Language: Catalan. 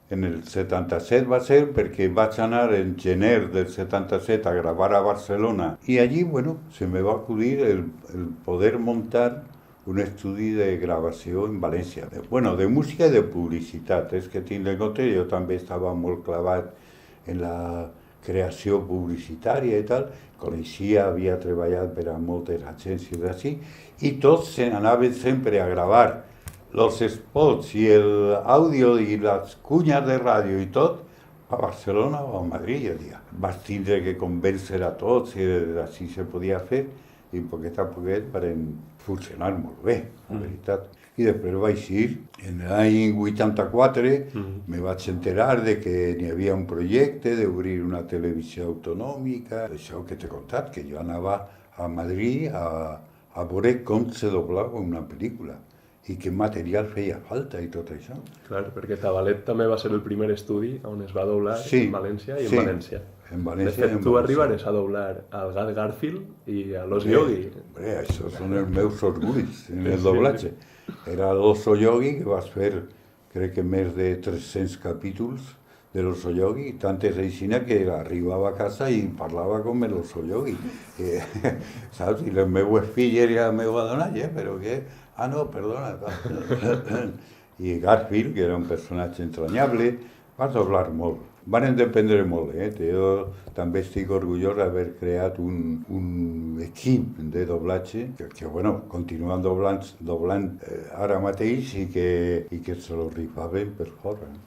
En el 77 va ser perquè vaig anar en gener del 77 a gravar a Barcelona y allí, bueno, se me va a acudir el poder montar un estudi de gravació en València. Bueno, de música i de publicitat. És que tinc en compte, jo també estava molt clavat en la creació publicitària i tal, coneixia, havia treballat per a moltes agències d'ací, i tots se n'anaven sempre a gravar los spots i l'àudio i les cunyes de ràdio i tot a Barcelona o a Madrid. Jo dia. Vaig tindre que convèncer a tots i així se podia fer i poquet a poquet van funcionar molt bé, la veritat. I després vaig ir, en l'any 84 me vaig enterar de que n'hi havia un projecte d'obrir una televisió autonòmica, això que t'he contat, que jo anava a Madrid a veure com se doblava una pel·lícula i quin material feia falta i tot això. Clar, perquè Tabalet també va ser el primer estudi on es va doblar en València i en València. En València. De fet, tu arribares a doblar al Gat Garfield i a l'Oso Yogi. Hombre, això són els meus orgulls en el doblatge. Era l'Oso Yogi, que vas fer, crec que més de 300 capítols de l'Oso Yogi, tant és així que arribava a casa i parlava com l'Oso Yogi. Saps? I les meues filles i la meva dona, però què? Ah, no, perdona. I Garfield, que era un personatge entranyable, va doblar molt. Van dependre molt, Jo també estic orgullós d'haver creat un equip de doblatge que bueno, continuen doblant ara mateix i que se lo rifaven per fora.